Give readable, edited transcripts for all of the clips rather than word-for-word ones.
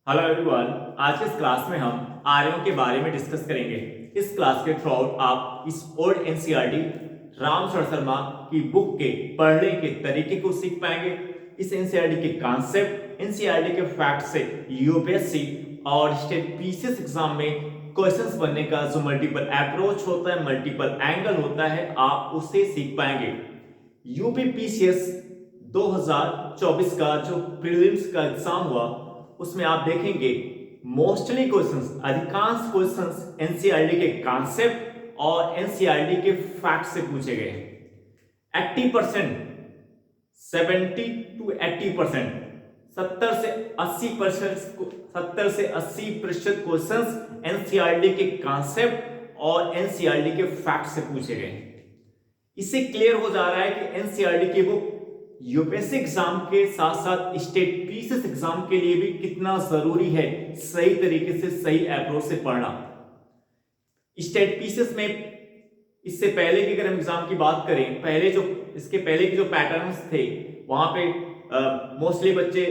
Hello everyone, आज के इस क्लास में हम आर्यों के बारे में डिस्कस करेंगे। इस क्लास के थ्रू आउट आप इस ओल्ड एनसीईआरटी राम शरण शर्मा की बुक के पढ़ने के तरीके को सीख पाएंगे। इस एनसीईआरटी के कॉन्सेप्ट, एनसीईआरटी के फैक्ट से यूपीएससी और स्टेट पीसीएस एग्जाम में क्वेश्चंस बनने का जो मल्टीपल अप्रोच होता है, मल्टीपल एंगल होता है, आप उससे सीख पाएंगे। यूपीपीसीएस 2024 का जो प्रीलिम्स का एग्जाम हुआ उसमें आप देखेंगे मोस्टली क्वेश्चंस, अधिकांश क्वेश्चंस एनसीईआरटी के कॉन्सेप्ट और एनसीईआरटी के फैक्ट से पूछे गए हैं। 80%, 70 to 80%, 70 से 80% क्वेश्चंस एनसीईआरटी के कॉन्सेप्ट और एनसीईआरटी के फैक्ट से पूछे गए हैं। इससे क्लियर हो जा रहा है कि एनसीईआरटी की बुक यूपीएससी एग्जाम के साथ साथ स्टेट पीसीएस एग्जाम के लिए भी कितना जरूरी है सही तरीके से, सही अप्रोच से पढ़ना। स्टेट पीसीएस में इससे पहले की अगर हम एग्जाम की बात करें, इसके पहले के जो पैटर्न्स थे वहां पे मोस्टली बच्चे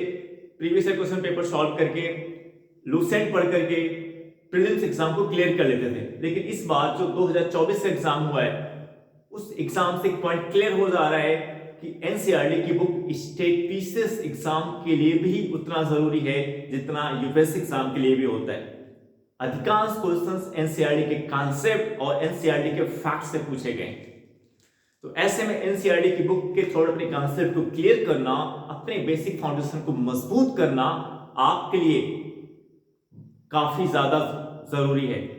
previous year question paper solve करके, लूसेंट पढ़ करके प्रीलिम्स एग्जाम को क्लियर कर लेते थे। लेकिन इस बार जो 2024 से एग्जाम हुआ है उस एग्जाम से एक पॉइंट क्लियर हो जा रहा है कि एनसीईआरटी की बुक स्टेट पीसीएस एग्जाम के लिए भी उतना जरूरी है जितना यूपीएससी एग्जाम के लिए भी होता है। अधिकांश क्वेश्चंस एनसीईआरटी के कॉन्सेप्ट और एनसीईआरटी के फैक्ट से पूछे गए। तो ऐसे में एनसीईआरटी की बुक के थोड़े अपने कॉन्सेप्ट को क्लियर करना, अपने बेसिक फाउंडेशन को मजबूत करना आपके लिए काफी ज्यादा जरूरी है।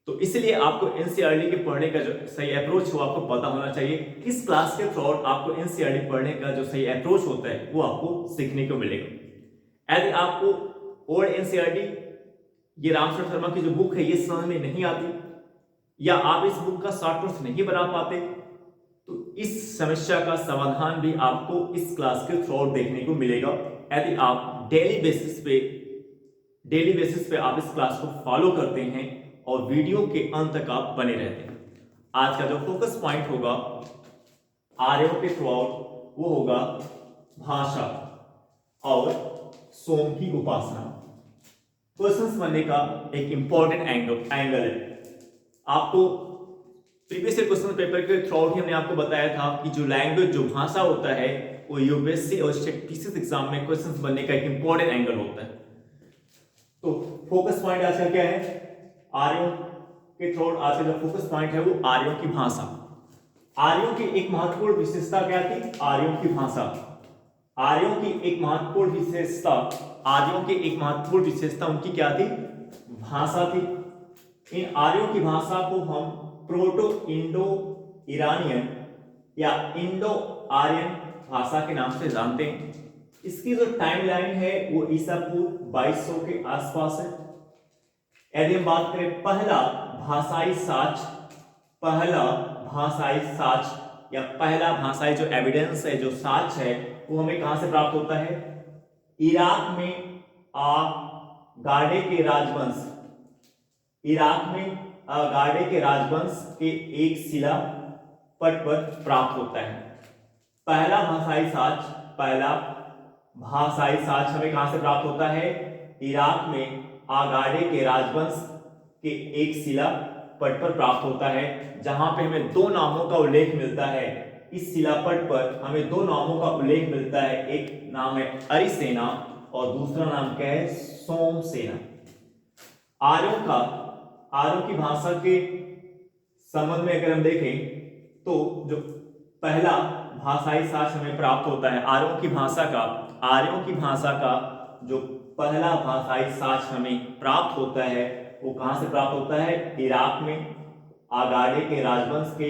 तो इसलिए आपको एनसीईआरटी के पढ़ने का जो सही अप्रोच हो आपको पता होना चाहिए। इस क्लास के थ्रू आउट आपको एनसीईआरटी पढ़ने का जो सही अप्रोच होता है वो आपको सीखने को मिलेगा। यदि आपको ओल्ड एनसीईआरटी, ये राम शरण शर्मा की जो बुक है, ये समझ में नहीं आती या आप इस बुक का शॉर्ट नोट्स नहीं बना पाते, तो इस समस्या का समाधान भी आपको इस क्लास के थ्रू आउट देखने को मिलेगा। यदि आप डेली बेसिस पे आप इस क्लास को फॉलो करते हैं और वीडियो के अंत तक आप बने रहते हैं। आज का जो फोकस पॉइंट होगा आर्यों के थ्रू आउट वो होगा भाषा और सोम की उपासना। क्वेश्चंस बनने का एक इंपॉर्टेंट एंगल है। आपको प्रीवियस ईयर क्वेश्चन पेपर के थ्रू आउट ही हमने आपको बताया था कि जो लैंग्वेज, जो भाषा होता है वो यूपीएससी और स्टेट पीसीएस एग्जाम में क्वेश्चंस बनने का एक इंपॉर्टेंट एंगल होता है। तो फोकस पॉइंट आज का क्या है? आर्यों के थ्रू आज का जो फोकस पॉइंट है वो आर्यों की भाषा। आर्यों की एक महत्वपूर्ण विशेषता क्या थी? आर्यों की भाषा। आर्यों की एक महत्वपूर्ण विशेषता उनकी क्या थी? भाषा थी। इन आर्यों की भाषा को हम प्रोटो इंडो ईरानियन या इंडो आर्यन भाषा के नाम से जानते हैं। इसकी जो टाइमलाइन है वो ईसा पूर्व 2200 के आसपास है। यदि हम बात करें पहला भाषाई जो एविडेंस है, जो साक्ष्य है, वो हमें कहां से प्राप्त होता है? इराक में अगाडे के राजवंश के एक शिला पट पर प्राप्त होता है। पहला भाषाई साक्ष्य हमें कहां से प्राप्त होता है? इराक में आगाडे के राजवंश के एक शिला पट पर प्राप्त होता है, जहां पे हमें दो नामों का उल्लेख मिलता है। इस शिलापट पर हमें दो नामों का उल्लेख मिलता है। एक नाम है अरिसेना और दूसरा नाम क्या है? सोमसेना। आर्यों की भाषा के संबंध में अगर हम देखें तो जो पहला भाषाई साक्ष्य हमें प्राप्त होता है आर्यों की भाषा का जो पहला भाषाई साक्ष्य हमें प्राप्त होता है वो कहां से प्राप्त होता है? इराक में आगाडे के राजवंश के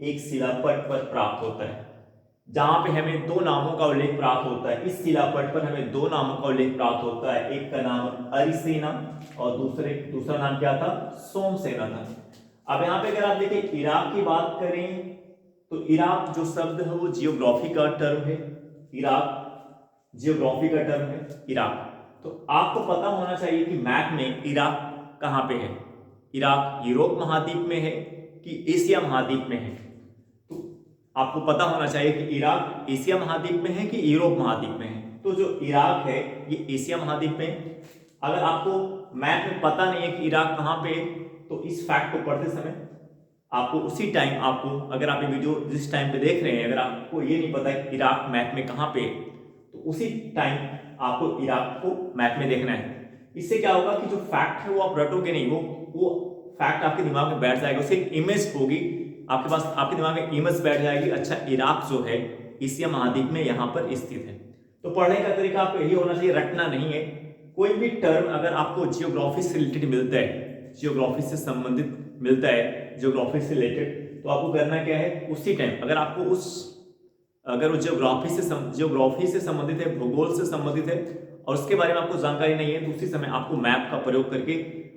एक शिलापट पर प्राप्त होता है, जहां पे हमें दो नामों का उल्लेख प्राप्त होता है। इस शिलापट पर हमें दो नामों का उल्लेख प्राप्त होता है। एक का नाम अरिसेना और दूसरा नाम क्या था? सोमसेना था। अब यहाँ पे अगर आप देखें इराक की बात करें तो इराक जो शब्द है वो जियोग्राफी का टर्म है। इराक तो आपको पता होना चाहिए कि मैप में इराक कहां पे है। इराक यूरोप महाद्वीप में है कि एशिया महाद्वीप में है? तो आपको पता होना चाहिए कि इराक एशिया महाद्वीप में है कि यूरोप महाद्वीप में है। तो जो इराक है ये एशिया महाद्वीप में। अगर आपको मैप में पता नहीं है कि इराक कहाँ पे, तो इस फैक्ट को पढ़ते समय आपको उसी टाइम, आपको अगर आप ये वीडियो जिस टाइम पे देख रहे हैं, अगर आपको ये नहीं पता है इराक मैप में कहाँ पे, तो उसी टाइम आपको इराक को मैप में देखना है। इससे क्या होगा कि जो फैक्ट है वो आप रटोगे नहीं, वो फैक्ट आपके दिमाग में बैठ जाएगा, उससे एक इमेज होगी आपके पास, आपके दिमाग में इमेज बैठ जाएगी, अच्छा इराक जो है एशिया महाद्वीप में यहाँ पर स्थित है। तो पढ़ने का तरीका आपको यही होना चाहिए, रटना नहीं है। कोई भी टर्म अगर आपको जियोग्राफी से रिलेटेड मिलता है, जियोग्राफी से संबंधित मिलता है, जियोग्राफी से रिलेटेड, तो आपको करना क्या है, उसी टाइम अगर आपको अगर वो जियोग्राफी से संबंधित है, भूगोल से संबंधित है और उसके बारे में आपको जानकारी नहीं है, तो उसी समय आपको मैप का प्रयोग करके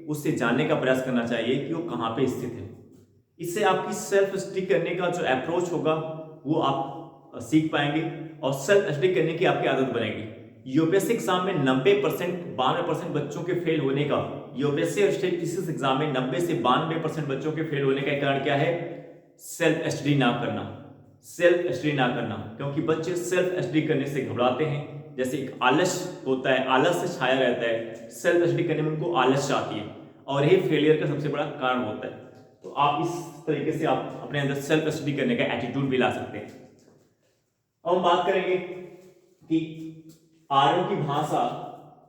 उससे जानने का प्रयास करना चाहिए कि वो कहाँ पे स्थित है। इससे आपकी सेल्फ स्टडी करने का जो अप्रोच होगा वो आप सीख पाएंगे और सेल्फ स्टडी करने की आपकी आदत बनेगी। यूपीएससी एग्जाम में 92% बच्चों के फेल होने का, यूपीएससी और स्टेट पीसीएस एग्जाम में 90 से 92% बच्चों के फेल होने का कारण क्या है, सेल्फ स्टडी ना करना। सेल्फ स्टडी ना करना, क्योंकि बच्चे सेल्फ स्टडी करने से घबराते हैं, जैसे एक आलस होता है, आलस से छाया रहता है, सेल्फ स्टडी करने में उनको आलस आती है और ये फेलियर का सबसे बड़ा कारण होता है। तो आप इस तरीके से आप अपने अंदर सेल्फ स्टडी करने का एटीट्यूड भी ला सकते हैं। अब हम बात करेंगे कि आर्यों की भाषा,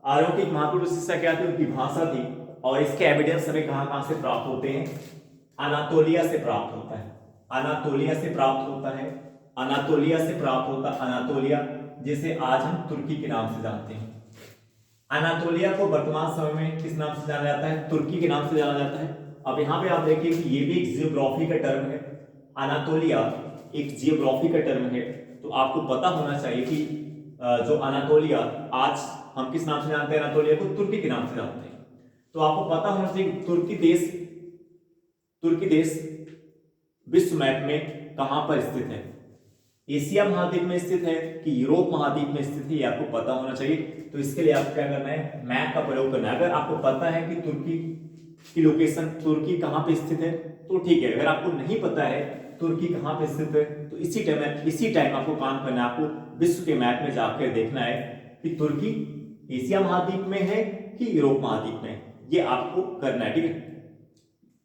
आर्यों की महत्वपूर्ण विशेषता क्या थी, उनकी भाषा थी, और इसके एविडेंस हमें कहां से प्राप्त होते हैं, अनातोलिया से प्राप्त होता है, अनातोलिया से प्राप्त होता है, अनातोलिया से प्राप्त होता है, अनातोलिया जिसे आज हम तुर्की के नाम से जानते हैं। अनातोलिया को वर्तमान समय में किस नाम से जाना जाता है, तुर्की के नाम से जाना जाता है। अब यहाँ पे आप देखिए कि ये भी एक जियोग्राफी का टर्म है, अनातोलिया एक जियोग्राफी का टर्म है, तो आपको पता होना चाहिए कि जो अनातोलिया आज हम किस नाम से जानते हैं, अनातोलिया को तुर्की के नाम से जानते हैं। तो आपको पता होना चाहिए तुर्की देश विश्व मैप में कहां पर स्थित है, एशिया महाद्वीप में स्थित है कि यूरोप महाद्वीप में स्थित है, ये आपको पता होना चाहिए। तो इसके लिए आपको क्या करना है, मैप का प्रयोग करना है। अगर आपको पता है कि तुर्की की लोकेशन, तुर्की कहां पे स्थित है, तो ठीक है। अगर आपको नहीं पता है तुर्की कहां पे स्थित है, तो इसी टाइम आपको काम करना है, आपको विश्व के मैप में जाकर देखना है कि तुर्की एशिया महाद्वीप में है कि यूरोप महाद्वीप में है, ये आपको करना है, ठीक है।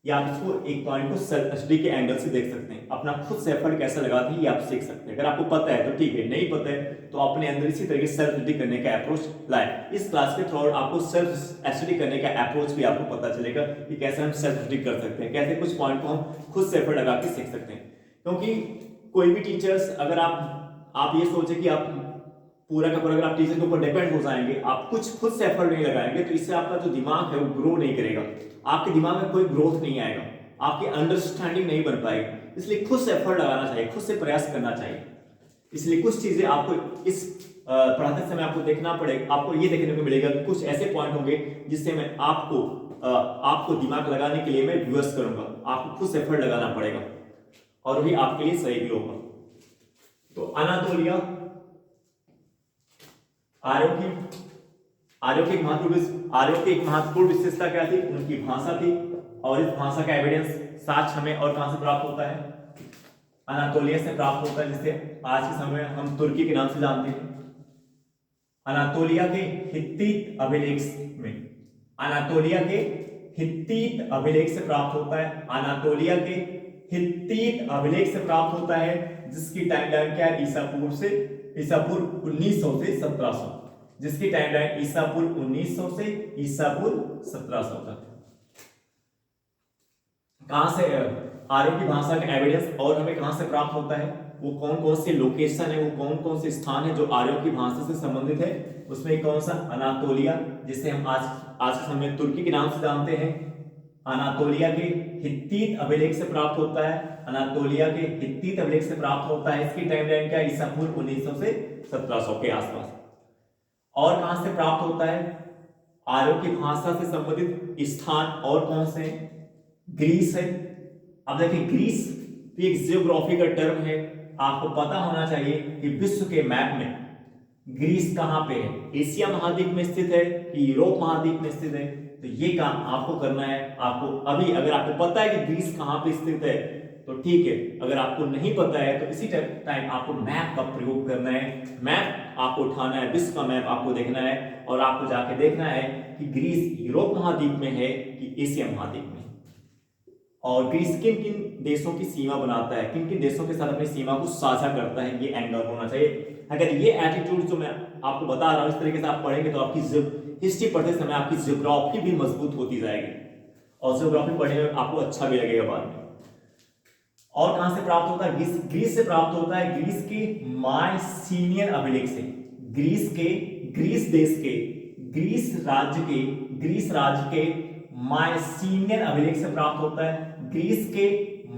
या आप इसको एक पॉइंट को सेल्फ स्टडी के एंगल से देख सकते हैं, अपना खुद से एफर्ट कैसे लगाते हैं ये आप सीख सकते हैं। अगर आपको पता है तो ठीक है, नहीं पता है तो अपने अंदर इसी तरीके से सेल्फ स्टडी करने का अप्रोच लाए। इस क्लास के थ्रू आपको सेल्फ स्टडी करने का अप्रोच भी आपको पता चलेगा कि कैसे हम सेल्फ स्टडी कर सकते हैं, कैसे कुछ पॉइंट को हम खुद से एफर्ट लगा के सीख सकते हैं। क्योंकि कोई भी टीचर्स, अगर आप ये सोचे कि आप पूरा का पूरा अगर आप टीचर के ऊपर डिपेंड हो जाएंगे, आप कुछ खुद से एफर्ट नहीं लगाएंगे, तो इससे आपका जो दिमाग है वो ग्रो नहीं करेगा, आपके दिमाग में कोई ग्रोथ नहीं आएगा, आपकी अंडरस्टैंडिंग नहीं बन पाएगी। इसलिए खुद से एफर्ट लगाना चाहिए, खुद से प्रयास करना चाहिए। इसलिए कुछ चीजें आपको इस पढ़ाते समय आपको देखना पड़ेगा, आपको ये देखने को मिलेगा कि कुछ ऐसे पॉइंट होंगे जिससे मैं आपको दिमाग लगाने के लिए मैं व्यूअर्स करूंगा, आपको खुद से एफर्ट लगाना पड़ेगा और वही आपके लिए सही भी होगा। तो अनातोलिया आर्यों की एक महत्वपूर्ण विशेषता क्या थी, उनकी भाषा थी, और इस भाषा का एविडेंस साक्ष्य हमें और कहां से प्राप्त होता है, अनातोलिया से प्राप्त होता है, जिसे आज के समय में हम तुर्की के नाम से जानते हैं। अनातोलिया के हित्तीत अभिलेख में, अनातोलिया के हित्तीत अभिलेख से प्राप्त होता है, अनातोलिया के हित्तीत अभिलेख से प्राप्त होता है, जिसकी टाइमलाइन क्या है, ईसापूर्व 1900 से 1700, जिसकी टाइमलाइन ईसापूर्व 1900 से ईसापूर्व 1700 तक। कहां से आर्यों की भाषा का एविडेंस और हमें कहां से प्राप्त होता है, वो कौन कौन से लोकेशन है, वो कौन कौन से स्थान है जो आर्यों की भाषा से संबंधित है, उसमें कौन सा, अनातोलिया, जिसे हम आज के समय तुर्की के नाम से जानते हैं। अनातोलिया के हित्तीत अभिलेख से प्राप्त होता है, अनातोलिया के हित्तीत अभिलेख से प्राप्त होता है, इसकी टाइमलाइन क्या है, ईसा पूर्व 1900 से 1700 के आसपास। और कहां से प्राप्त होता है, आर्यों की भाषा से संबंधित स्थान और कौन से, ग्रीस है। अब देखिए ग्रीस भी एक जियोग्राफी का टर्म है, आपको पता होना चाहिए कि विश्व के मैप में ग्रीस कहां पे है, एशिया महाद्वीप में स्थित है कि यूरोप महाद्वीप में स्थित है। तो ये काम आपको करना है, आपको अभी अगर आपको पता है कि ग्रीस कहां पे स्थित है, तो ठीक है। अगर आपको नहीं पता है तो इसी टाइम आपको मैप का प्रयोग करना है। मैप आपको उठाना है, विश्व का मैप आपको देखना है और आपको जाके देखना है कि ग्रीस यूरोप महाद्वीप में है कि एशिया महाद्वीप में, और ग्रीस किन किन देशों की सीमा बनाता है, किन किन देशों के साथ अपनी सीमा को साझा करता है, ये एंगल होना चाहिए। अगर ये एटीट्यूड जो मैं आपको बता रहा हूं इस तरीके से आप पढ़ेंगे तो आपकी हिस्ट्री पढ़ते समय आपकी ज्योग्राफी भी मजबूत होती जाएगी और ज्योग्राफी पढ़ने में आपको अच्छा भी लगेगा बाद में। और कहां से प्राप्त होता है? ग्रीस से प्राप्त होता है, ग्रीस के मायसीनियन अभिलेख से। ग्रीस देश के, ग्रीस राज्य के मायसीनियन अभिलेख से प्राप्त होता है। ग्रीस के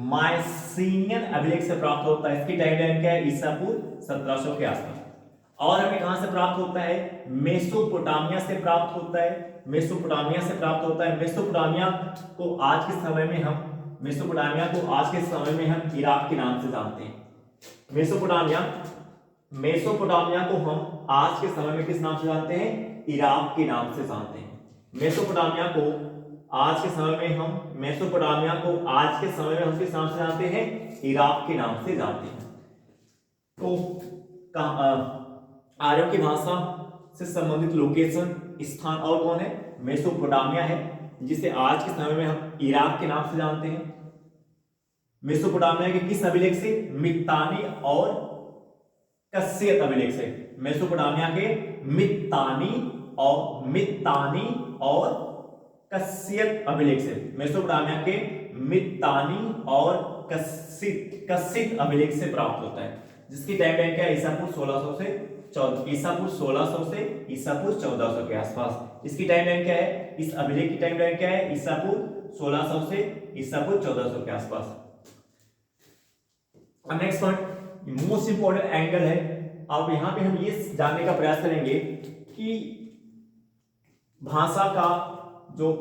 मायसीनियन अभिलेख से प्राप्त होता है। इसकी टाइमलाइन क्या है? ईसा पूर्व 1700 के आसपास। और हमें कहां से प्राप्त होता है? मेसोपोटामिया से प्राप्त होता है। मेसोपोटामिया से प्राप्त होता है। मेसोपोटामिया को आज के समय में हम इराक के नाम से जानते हैं। मेसोपोटामिया को हम आज के समय में किस नाम से जानते हैं? इराक के नाम से जानते हैं। मेसोपोटामिया को आज के समय में हम किस नाम से जानते हैं? इराक के नाम से जानते हैं। तो आर्यों की भाषा से संबंधित लोकेशन, स्थान और कौन है? मेसोपोटामिया है, जिसे आज के समय में हम इराक के नाम से जानते हैं। मेसोपोटामिया के किस अभिलेख से? मित्तानी और कस्सियत अभिलेख से। मेसोपोटामिया के मित्तानी और कस्सियत अभिलेख से। मेसोपोटामिया के मित्तानी और कस्सित अभिलेख से प्राप्त होता है, जिसकी टाइमलाइन क्या है? ईसा पूर्व 1600 से ईसा पूर्व 1400 के आसपास। इसकी टाइमलाइन क्या है? इस अभिलेख की टाइमलाइन क्या है? ईसा पूर्व 1600 से ईसा पूर्व 1400 के आसपास। Next point most important angle है। अब यहां पे हम ये जानने का प्रयास करेंगे कि भाषा का जो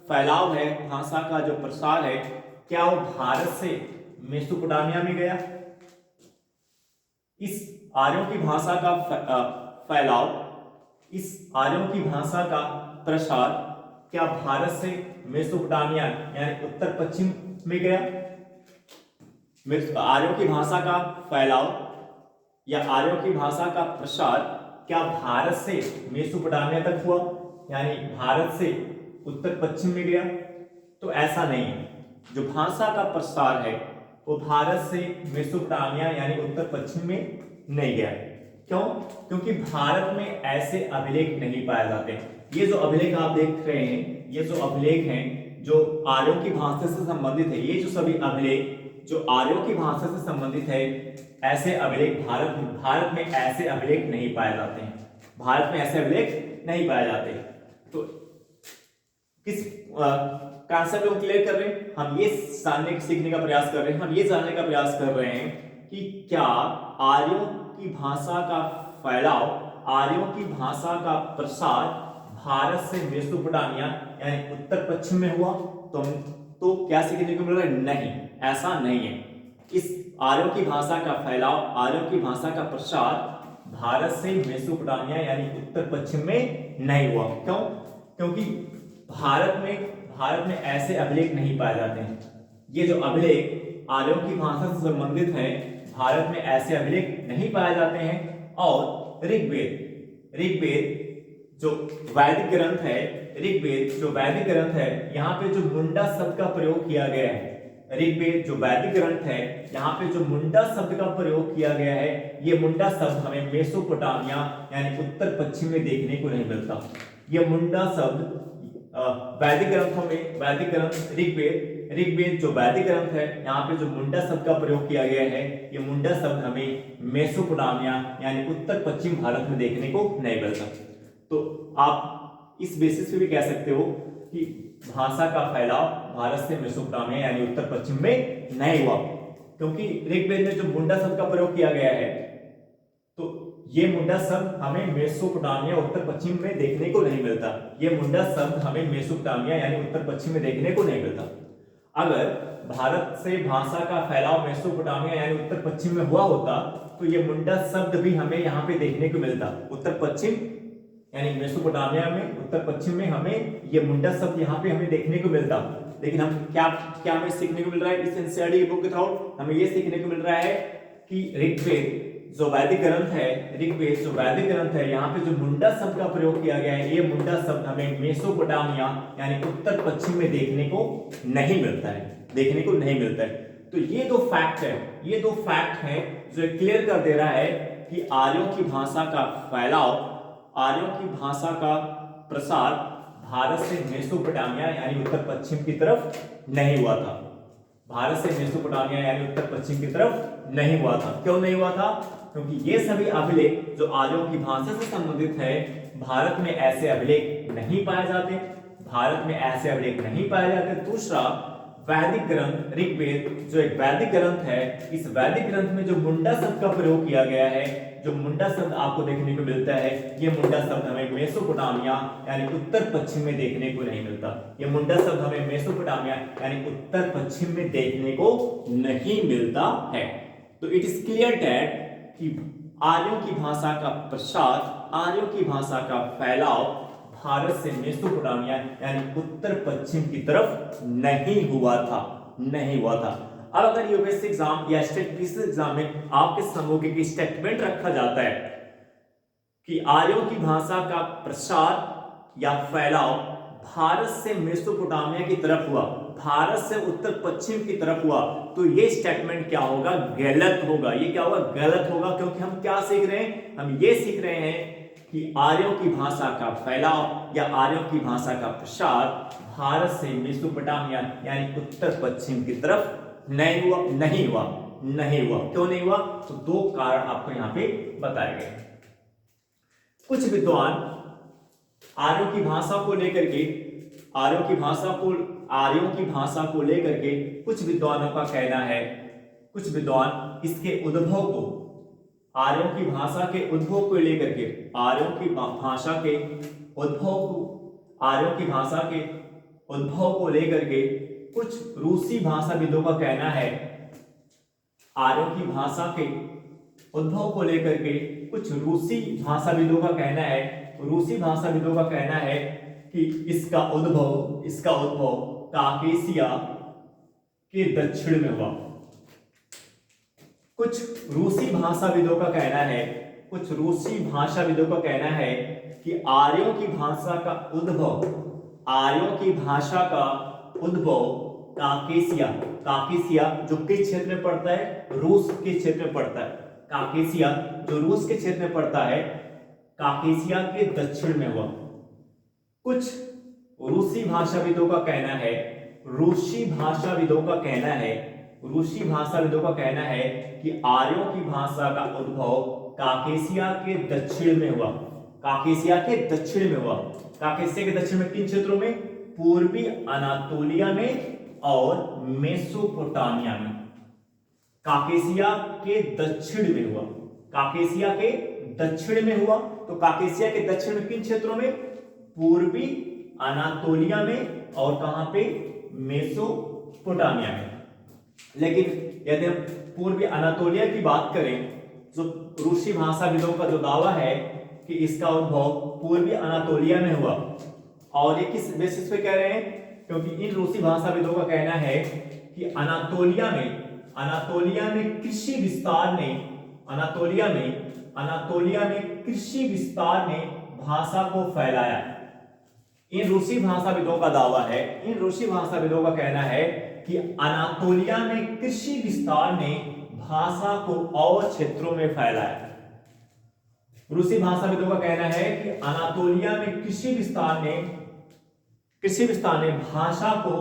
फैलाव है, भाषा का जो प्रसार है, क्या वो भारत से मेसोपोटामिया में गया? इस आर्यों की भाषा का फैलाव, इस आर्यों की भाषा का प्रसार क्या भारत से मेसोपोटामिया यानी उत्तर पश्चिम में गया? आर्यों की भाषा का फैलाव या आर्यों की भाषा का प्रसार क्या भारत से मेसोपोटामिया तक हुआ, यानी भारत से उत्तर पश्चिम में गया? तो ऐसा नहीं है। जो भाषा का प्रसार है वो भारत से मेसोपोटामिया यानी उत्तर पश्चिम में नहीं गया। क्यों? क्योंकि भारत में ऐसे अभिलेख नहीं पाए जाते। ये जो अभिलेख आप देख रहे हैं, ये जो अभिलेख हैं जो आर्यों की भाषा से संबंधित है, ये जो सभी अभिलेख जो आर्यों की भाषा से संबंधित है, ऐसे अभिलेख भारत में ऐसे अभिलेख नहीं पाए जाते हैं। भारत में ऐसे अभिलेख नहीं पाए जाते। तो किस कॉन्सेप्ट को क्लियर कर रहे हैं? हम ये जानने सीखने का प्रयास कर रहे हैं, हम ये जानने का प्रयास कर रहे हैं कि क्या आर्यों की भाषा का फैलाव, आर्यों की भाषा का प्रसार भारत से मेसोपोटामिया यानी उत्तर पश्चिम में हुआ? तो क्या सीखने को मिल रहा है? नहीं, ऐसा नहीं है। इस आर्यों की भाषा का फैलाव, आर्यों की भाषा का प्रसार भारत से मेसोपोटामिया यानी उत्तर पश्चिम में नहीं हुआ। क्यों? क्योंकि भारत में ऐसे अभिलेख नहीं पाए जाते हैं। ये जो अभिलेख आर्यों की भाषा से संबंधित है, भारत में ऐसे अभिलेख नहीं पाए जाते हैं। और ऋग्वेद जो वैदिक ग्रंथ है, यहाँ पे जो मुंडा शब्द का प्रयोग किया गया है, ऋग्वेद जो वैदिक ग्रंथ है, यहाँ पे जो मुंडा शब्द का प्रयोग किया गया है, ये मुंडा शब्द हमें मेसोपोटामिया यानी उत्तर पश्चिम में देखने को नहीं मिलता। ये मुंडा शब्द वैदिक ग्रंथों में, वैदिक ग्रंथ ऋग्वेद जो वैदिक ग्रंथ है, यहाँ पे जो मुंडा शब्द का प्रयोग किया गया है, ये मुंडा शब्द हमें मेसोपोटामिया यानी उत्तर पश्चिम भारत में देखने को नहीं मिलता। तो आप इस बेसिस पे भी कह सकते हो कि भाषा का फैलाव भारत से मेसोपोटामिया यानी उत्तर पश्चिम में नहीं हुआ, क्योंकि ऋग्वेद में जो मुंडा शब्द का प्रयोग किया गया है, तो ये मुंडा शब्द हमें मेसोपोटामिया उत्तर पश्चिम में देखने को नहीं मिलता। ये मुंडा शब्द हमें मेसोपोटामिया यानी उत्तर पश्चिम में देखने को नहीं मिलता। अगर भारत से भाषा का फैलाव मेसोपोटामिया यानी उत्तर पश्चिम में हुआ होता तो ये मुंडा शब्द भी हमें यहाँ पे देखने को मिलता। उत्तर पश्चिम यानी मेसोपोटामिया में उत्तर पश्चिम में हमें ये मुंडा शब्द यहाँ पे हमें देखने को मिलता। लेकिन हम क्या क्या हमें सीखने को मिल रहा है इस एनसीईआरटी की बुक के थ्रू? हमें ये सीखने को मिल रहा है कि ऋग्वेद जो वैदिक ग्रंथ है, ऋग्वेद जो वैदिक ग्रंथ है, यहाँ पे जो मुंडा शब्द का प्रयोग किया गया है, ये मुंडा शब्द हमें मेसोपोटामिया यानी उत्तर पश्चिम में देखने को नहीं मिलता है, देखने को नहीं मिलता है। तो ये दो फैक्ट है, ये दो फैक्ट है जो क्लियर कर दे रहा है कि आर्यों की भाषा का फैलाव, आर्यों की भाषा का प्रसार भारत से मेसोपोटामिया यानी उत्तर पश्चिम की तरफ नहीं हुआ था। भारत से मेसोपोटामिया यानी उत्तर पश्चिम की तरफ नहीं हुआ था। क्यों नहीं हुआ था? क्योंकि ये सभी अभिलेख जो आर्यों की भाषा से संबंधित है, भारत में ऐसे अभिलेख नहीं पाए जाते, भारत में ऐसे अभिलेख नहीं पाए जाते। दूसरा, वैदिक ग्रंथ ऋग्वेद जो एक वैदिक ग्रंथ है, इस वैदिक ग्रंथ में जो मुंडा शब्द का प्रयोग किया गया है, जो मुंडा शब्द आपको देखने को मिलता है, ये मुंडा शब्द हमें मेसोपोटामिया यानी उत्तर पश्चिम में देखने को नहीं मिलता। ये मुंडा शब्द हमें मेसोपोटामिया यानी उत्तर पश्चिम में देखने को नहीं मिलता है। तो इट इज क्लियर दैट कि आर्यों की भाषा का प्रसार, आर्यों की भाषा का फैलाव भारत से मेसोपोटामिया यानी उत्तर पश्चिम की तरफ नहीं हुआ था, नहीं हुआ था। अब अगर यूपीएससी एग्जाम या स्टेट पीसी एग्जाम में आपके समूह की स्टेटमेंट रखा जाता है कि आर्यों की भाषा का प्रसार या फैलाव भारत से मेसोपोटामिया की तरफ हुआ, भारत से उत्तर पश्चिम की तरफ हुआ, तो ये स्टेटमेंट क्या होगा? गलत होगा। ये क्या होगा? गलत होगा। क्योंकि हम क्या सीख रहे हैं? हम ये सीख रहे हैं कि आर्यों की भाषा का फैलाव या आर्यों की भाषा का प्रसार भारत से मेसोपोटामिया यानी उत्तर पश्चिम की तरफ नहीं हुआ, नहीं हुआ, नहीं हुआ। क्यों नहीं हुआ? तो दो कारण आपको यहां पे बताए गए। कुछ विद्वान आर्यों की भाषा को लेकर के, आर्यों की भाषा को लेकर के कुछ विद्वानों का कहना है, कुछ विद्वान इसके उद्भव को, आर्यों की भाषा के उद्भव को लेकर के, आर्यों की भाषा के उद्भव को, आर्यों की भाषा के उद्भव को लेकर के कुछ रूसी भाषाविदों का कहना है, आर्यों की भाषा के उद्भव को लेकर के कुछ रूसी भाषाविदों का कहना है, रूसी भाषाविदों का कहना है कि इसका उद्भव काकेशिया के दक्षिण में हुआ। कुछ रूसी भाषाविदों का कहना है, कुछ रूसी भाषाविदों का कहना है कि आर्यों की भाषा का उद्भव, आर्यों की भाषा का उद्भव काकेशिया, काकेशिया जो किस क्षेत्र में पड़ता है? रूस के क्षेत्र में पड़ता है। काकेशिया जो रूस के क्षेत्र में पड़ता है, काकेशिया के दक्षिण में हुआ। कुछ रूसी भाषाविदों का कहना है, रूसी भाषाविदों का कहना है, रूसी भाषाविदों का कहना है कि आर्यों की भाषा का उद्भव काकेशिया के दक्षिण में हुआ, काकेशिया के दक्षिण में हुआ। काकेशिया के दक्षिण में किन क्षेत्रों में? पूर्वी अनातोलिया में और मेसोपोटामिया में। काकेशिया के दक्षिण में हुआ, काकेशिया के दक्षिण में हुआ। तो काकेशिया के दक्षिण में किन क्षेत्रों में? पूर्वी अनातोलिया में और कहां पे? मेसोपोटामिया में। लेकिन यदि हम पूर्वी अनातोलिया की बात करें, जो रूसी भाषाविदों का जो दावा है कि इसका उद्भव पूर्वी अनातोलिया में हुआ, और ये किस बेसिस पे कह रहे हैं? क्योंकि इन रूसी भाषाविदों का कहना है कि अनातोलिया में कृषि विस्तार ने, अनातोलिया में कृषि विस्तार ने भाषा को फैलाया। इन रूसी भाषाविदों का दावा है, इन रूसी भाषाविदों का कहना है कि अनातोलिया में कृषि विस्तार ने भाषा को और क्षेत्रों में फैलाया। रूसी भाषाविदों का कहना है कि अनातोलिया में कृषि विस्तार ने भाषा को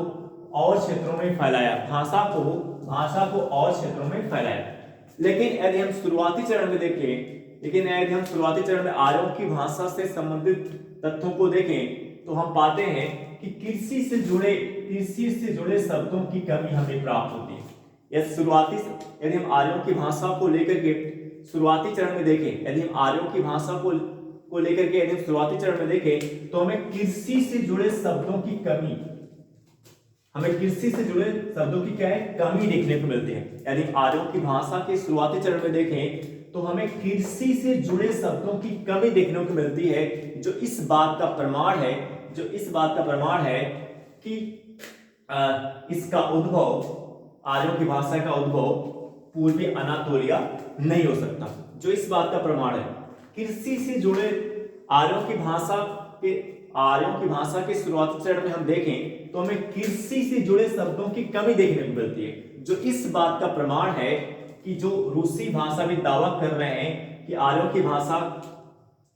और क्षेत्रों में फैलाया, भाषा को और क्षेत्रों में फैलाया। लेकिन यदि हम शुरुआती चरण में आर्यों की भाषा से संबंधित तथ्यों को देखें तो हम पाते हैं कि कृषि से जुड़े शब्दों की कमी हमें प्राप्त होती है। यदि हम आर्यों की भाषा को लेकर के शुरुआती चरण में देखें, यदि हम आर्यों की भाषा को लेकर के यदि शुरुआती चरण में देखें तो हमें कृषि से जुड़े शब्दों की कमी, क्या है? कमी देखने को मिलती है। यदि आर्यों की भाषा के शुरुआती चरण में देखें तो हमें कृषि से जुड़े शब्दों की कमी देखने को मिलती है, जो इस बात का प्रमाण है कि इसका उद्भव, आर्यों की भाषा का उद्भव पूर्वी अनातोलिया नहीं हो सकता। जो इस बात का प्रमाण है, कृषि से जुड़े आर्यों की भाषा के शुरुआती चरण में हम देखें तो हमें कृषि से जुड़े शब्दों की कमी देखने को मिलती है। जो इस बात का प्रमाण है कि जो रूसी भाषाविद दावा कर रहे हैं कि आर्यों की भाषा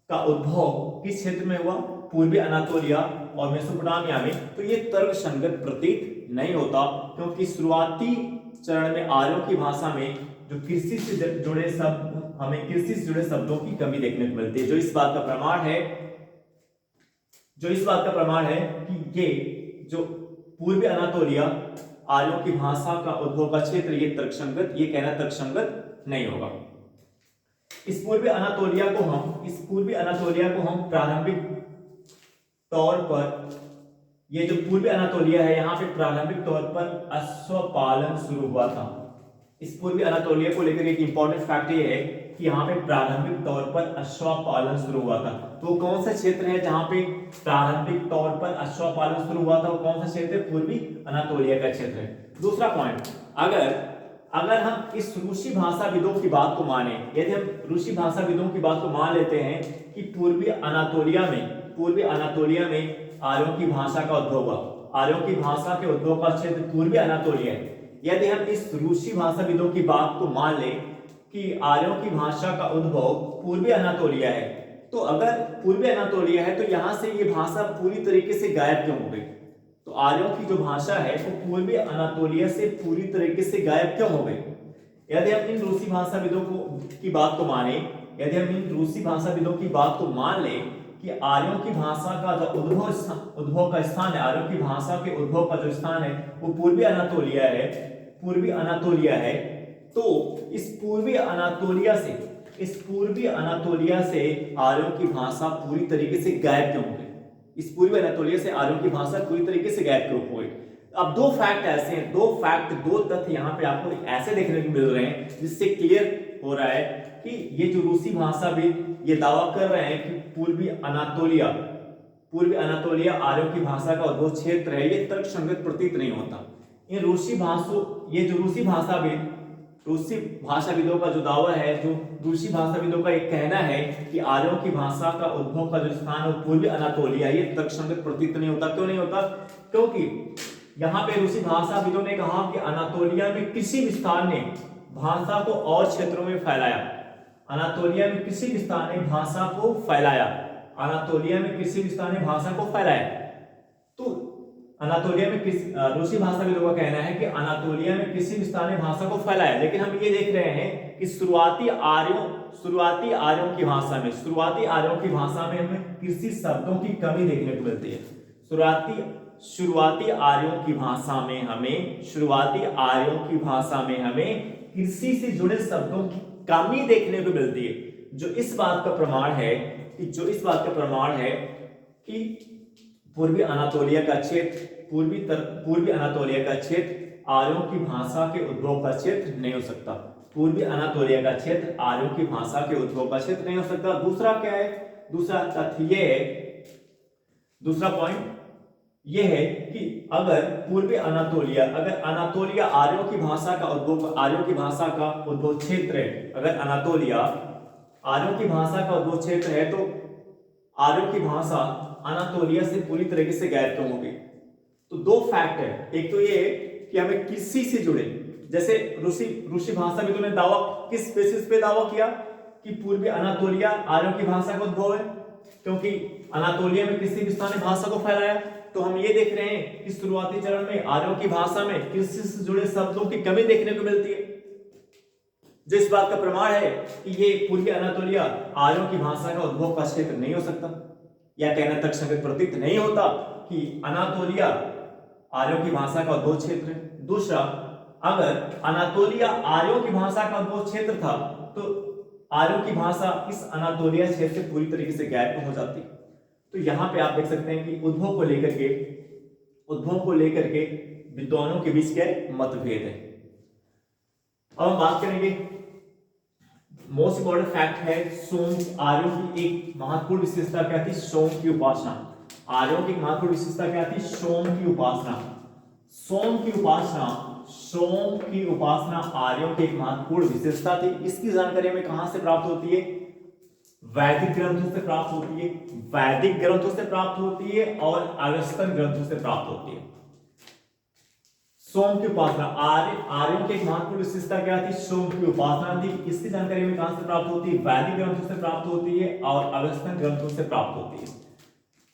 का उद्भव किस क्षेत्र में हुआ, पूर्वी अनातोलिया और मेसोपोटामिया में, तो ये तर्कसंगत प्रतीत नहीं होता, क्योंकि शुरुआती चरण में आर्यों की भाषा में जो कृषि से जुड़े शब्द, हमें कृषि से जुड़े शब्दों की कमी देखने को मिलती है। जो इस बात का प्रमाण है कि ये जो पूर्वी अनातोलिया आर्यों की भाषा का उद्भव का क्षेत्र, ये कहना तर्कसंगत नहीं होगा। इस पूर्वी अनातोलिया को हम प्रारंभिक तौर पर, ये जो पूर्वी अनातोलिया है, यहाँ पे प्रारंभिक तौर पर अश्वपालन शुरू हुआ था। इस पूर्वी अनातोलिया को लेकर एक इंपॉर्टेंट फैक्ट ये है कि यहाँ पे प्रारंभिक तौर पर अश्वपालन शुरू हुआ था। तो कौन सा क्षेत्र है जहाँ पे प्रारंभिक तौर पर अश्वपालन शुरू हुआ था, वो कौन सा क्षेत्र है? पूर्वी अनातोलिया का क्षेत्र है। दूसरा पॉइंट, अगर हम इस रूसी भाषाविदों की बात को माने, यदि हम रूसी भाषाविदों की बात को मान लेते हैं कि पूर्वी अनातोलिया में आर्यों की भाषा का उद्भव हुआ, आर्यों की भाषा के उद्भव का क्षेत्र पूर्वी अनातोलिया है, यदि हम इस रूसी भाषाविदों की बात को मान लें कि आर्यों की भाषा का उद्भव पूर्वी अनातोलिया है, तो अगर पूर्वी अनातोलिया है तो यहां से ये भाषा पूरी तरीके से गायब क्यों हो गई? तो आर्यों की जो भाषा है वो पूर्वी अनातोलिया से पूरी तरीके से गायब क्यों हो गई? यदि हम इन रूसी भाषाविदों की बात को मान लें कि आर्यों की भाषा का जो उद्भव का स्थान है, आर्यों की भाषा के उद्भव का जो स्थान है वो पूर्वी अनातोलिया है, तो इस पूर्वी अनातोलिया से आर्यों की भाषा पूरी तरीके से गायब क्यों हो गई? इस पूर्वी अनातोलिया से आर्यों की भाषा पूरी तरीके से गायब क्यों हो गई? अब दो तथ्य यहाँ पे आपको ऐसे देखने को मिल रहे हैं जिससे क्लियर हो रहा है कि ये जो रूसी भाषाविद ये दावा कर रहे हैं कि पूर्वी अनातोलिया आर्यों की भाषा का उद्भव क्षेत्र है, ये तर्कसंगत प्रतीत नहीं होता। ये जो रूसी भाषाविदों का जो दावा है, जो रूसी भाषाविदों का एक कहना है कि आर्यों की भाषा का उद्भव का जो स्थान है पूर्वी अनातोलिया, ये तर्कसंगत प्रतीत नहीं होता। क्यों नहीं होता? क्योंकि यहाँ पे रूसी भाषाविदों ने कहा कि अनातोलिया में किसी विस्तार ने भाषा को और क्षेत्रों में फैलाया। अनातोलिया में किसी विस्तार ने भाषा को फैलाया। तो अनातोलिया में रूसी भाषाविदों का कहना है कि अनातोलिया में किसी विस्तार ने भाषा को फैलाया, लेकिन हम ये देख रहे हैं कि शुरुआती आर्यों की भाषा में हमें किसी शब्दों की कमी देखने को मिलती है। शुरुआती आर्यों की भाषा में हमें कृषि से जुड़े शब्दों की कमी देखने को मिलती है, जो इस बात का प्रमाण है कि पूर्वी अनातोलिया का क्षेत्र आर्यों की भाषा के उद्भव का क्षेत्र नहीं हो सकता। पूर्वी अनातोलिया का क्षेत्र आर्यों की भाषा के उद्भव का क्षेत्र नहीं हो सकता। दूसरा क्या है? दूसरा पॉइंट ये है कि अगर अनातोलिया आर्यों की भाषा का उद्भव क्षेत्र है, अगर अनातोलिया आर्यों की भाषा का उद्भव क्षेत्र है, तो आर्यों की भाषा अनातोलिया से पूरी तरीके से गायब क्यों हो गई? तो दो फैक्ट है। एक तो ये कि हमें कृषि से जुड़े, जैसे रूसी भाषाविदों ने दावा किस बेसिस पे दावा किया कि पूर्वी अनातोलिया आर्यों की भाषा का उद्भव है, क्योंकि अनातोलिया में किसी विस्तार ने भाषा को फैलाया। तो हम ये देख रहे हैं कि शुरुआती चरण में आर्यों की भाषा में कृषि से जुड़े शब्दों की कमी देखने को मिलती है, जो इस बात का प्रमाण है कि ये पूर्वी अनातोलिया आर्यों की भाषा का उद्भव का क्षेत्र नहीं हो सकता, या कहना तर्कसंगत प्रतीत नहीं होता कि अनातोलिया आर्यों की भाषा का उद्भव क्षेत्र है। दूसरा, अगर अनातोलिया आर्यों की भाषा का उद्भव क्षेत्र था, तो आर्यों की भाषा इस अनातोलिया क्षेत्र से पूरी तरीके से गायब हो जाती। तो यहाँ पे आप देख सकते हैं कि उद्भव को लेकर के विद्वानों के बीच क्या मतभेद है। अब हम बात करेंगे, मोस्ट इंपॉर्टेंट फैक्ट है सोम। आर्यों की एक महत्वपूर्ण विशेषता क्या थी? सोम की उपासना। आर्यों की महत्वपूर्ण विशेषता क्या थी? सोम की उपासना। सोम की उपासना आर्यों की एक महत्वपूर्ण विशेषता थी। इसकी जानकारी हमें कहां से प्राप्त होती है? वैदिक ग्रंथों से प्राप्त होती है, वैदिक ग्रंथों से प्राप्त होती है और अवेस्तन ग्रंथों से प्राप्त होती है। सोम की उपासना आर्यों की एक महत्वपूर्ण विशेषता क्या थी? सोम की उपासना थी। इसकी जानकारी हमें कहां से प्राप्त होती है? वैदिक ग्रंथों से प्राप्त होती है और अवेस्तन ग्रंथों से प्राप्त होती है।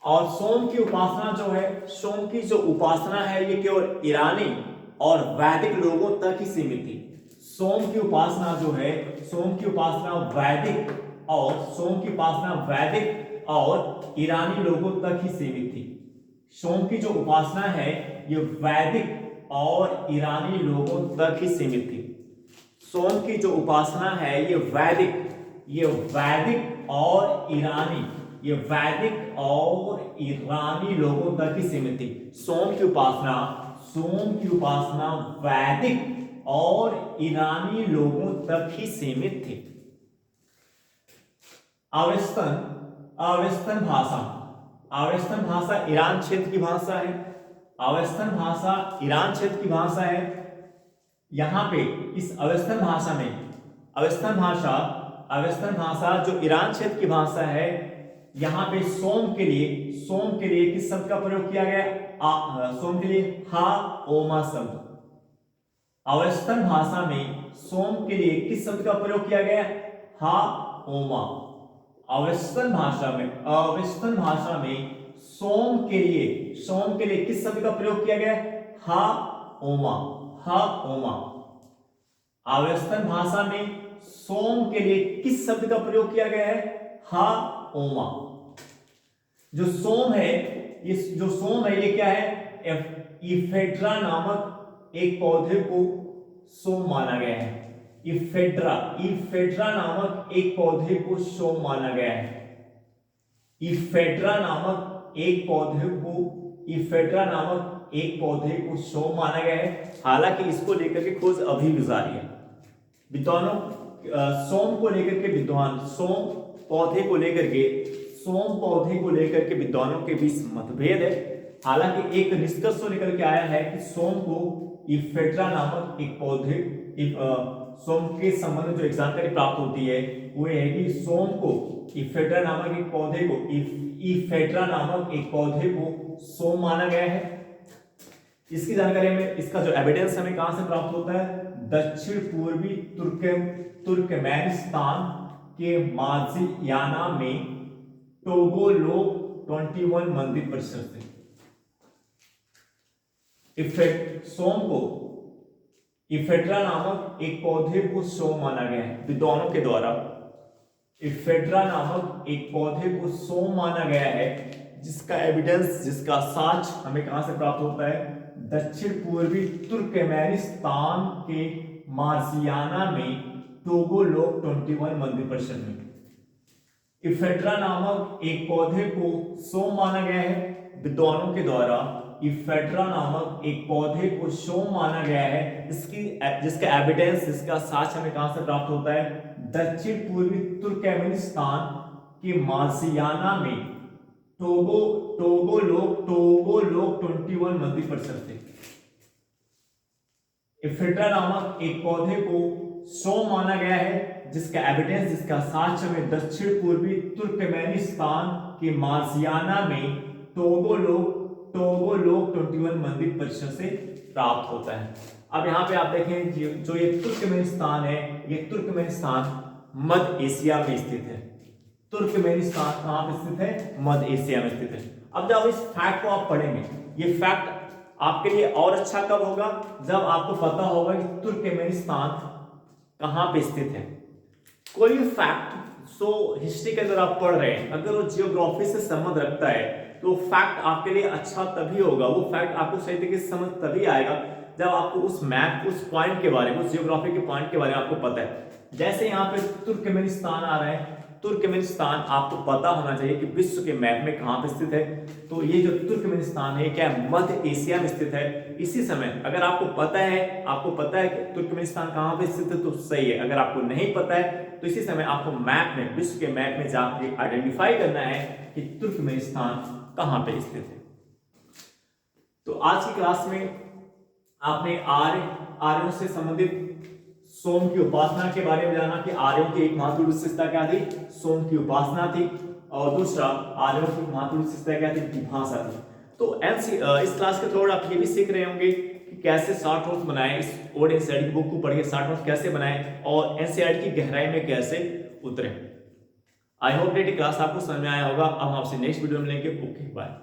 और सोम की उपासना जो है, सोम की जो उपासना है ये केवल ईरानी और वैदिक लोगों तक ही सीमित थी। सोम की उपासना जो है, सोम की उपासना वैदिक और ईरानी लोगों तक ही सीमित थी। सोम की जो उपासना है ये वैदिक और ईरानी लोगों तक ही सीमित थी। सोम की जो उपासना है ये वैदिक और ईरानी लोगों तक ही सीमित थी। सोम की उपासना वैदिक और ईरानी लोगों तक ही सीमित थी। अवेस्तन भाषा ईरान क्षेत्र की भाषा है। अवेस्तन भाषा है। यहां पे इस अवेस्तन भाषा जो ईरान क्षेत्र की भाषा है, यहां पे सोम के लिए किस शब्द का प्रयोग किया गया? सोम के लिए हा ओमा शब्द। अवेस्तन भाषा में सोम के लिए किस शब्द का प्रयोग किया गया? हा ओमा। अवेस्तन भाषा में सोम के लिए किस शब्द का प्रयोग किया गया? हा ओमा। अवेस्तन भाषा में सोम के लिए किस शब्द का प्रयोग किया गया है? हा ओमा। जो सोम है ये क्या है? इफेड्रा नामक एक पौधे को सोम माना गया है। इफेड्रा नामक एक पौधे को सोम माना गया है। इफेड्रा नामक एक पौधे को सोम माना गया है। हालांकि इसको लेकर के खोज अभी भी जारी है। विद्वानों सोम को लेकर के सोम पौधे को लेकर के विद्वानों के बीच मतभेद है। हालांकि एक निष्कर्ष तो निकल के आया है कि सोम को इफेड्रा नामक एक पौधे सोम के संबंध में जो एक जानकारी प्राप्त होती है वो है कि सोम को इफेड्रा नामक एक पौधे को सोम माना गया है। इसकी जानकारी में इसका जो एविडेंस हमें कहां से प्राप्त होता है? दक्षिण पूर्वी तुर्कमेनिस्तान के मार्जियाना में टोगोलोक 21 मंदिर परिसर थे। सोम को इफेड्रा नामक एक पौधे को सोम माना गया है विद्वानों के द्वारा। इफेड्रा नामक एक पौधे को सोम माना गया है, जिसका एविडेंस, जिसका साक्ष्य हमें कहां से प्राप्त होता है? दक्षिण पूर्वी तुर्कमेनिस्तान के मार्जियाना में टोगोलोक 21 मंदिर परिसर में इफेड्रा नामक एक पौधे को सोम माना गया है विद्वानों के द्वारा। इफेड्रा नामक एक पौधे को सोम माना गया है, जिसका एविडेंस, जिसका साक्ष्य हमें कहां से प्राप्त होता है? दक्षिण पूर्वी तुर्कमेनिस्तान के मार्जियाना में टोगोलोक 21 मंदिर परिसर थे। इफेड्रा नामक एक पौधे को सोम माना गया है, जिसका एविडेंस, जिसका साक्ष्य में दक्षिण पूर्वी तुर्कमेनिस्तान के मार्जियाना में टोगोलोक 21 मंदिर परिसर से प्राप्त होता है। अब यहाँ पे आप देखें जो ये तुर्कमेनिस्तान है, ये तुर्कमेनिस्तान मध्य एशिया में स्थित है। तुर्कमेनिस्तान कहाँ पे स्थित है? मध्य एशिया में स्थित है। अब जब इस फैक्ट को आप पढ़ेंगे, ये फैक्ट आपके लिए और अच्छा कब होगा? जब आपको पता होगा कि तुर्कमेनिस्तान कहां पे स्थित है। कोई भी फैक्ट हिस्ट्री के अगर आप पढ़ रहे हैं, अगर वो जियोग्राफी से संबंध रखता है तो फैक्ट आपके लिए अच्छा तभी होगा, वो फैक्ट आपको सही तरीके से समझ तभी आएगा जब आपको उस मैप, उस पॉइंट के बारे में, उस जियोग्राफी के पॉइंट के बारे में आपको पता है। जैसे यहाँ पे तुर्कमेनिस्तान आ रहा है, तुर्कमेनिस्तान आपको पता होना चाहिए कि विश्व के मैप में कहां पे स्थित है। तो ये जो तुर्कमेनिस्तान है क्या मध्य एशिया में स्थित है। इसी समय अगर आपको पता है कि तुर्कमेनिस्तान कहां पे स्थित है तो सही है। अगर आपको नहीं पता है तो इसी समय आपको मैप में, विश्व के मैप में जाकर आइडेंटिफाई करना है कि तुर्कमेनिस्तान कहां पे स्थित है। तो आज की क्लास में आपने आर्यों से संबंधित सोम की उपासना के बारे में जाना कि आर्यों की एक महत्वपूर्ण विशेषता क्या थी, सोम की उपासना थी, और दूसरा आर्यों की महत्वपूर्ण विशेषता क्या थी, उनकी भाषा थी। तो इस क्लास के थ्रू आप ये भी सीख रहे होंगे कि कैसे शॉर्ट नोट्स बनाएं, इस ओल्ड एनसीईआरटी की बुक को पढ़िए शॉर्ट नोट्स कैसे बनाएं और एनसीईआरटी की गहराई में कैसे उतरें। आई होप डेट क्लास आपको समझ में आया होगा। अब हम आपसे नेक्स्ट वीडियो में मिलेंगे। Okay bye.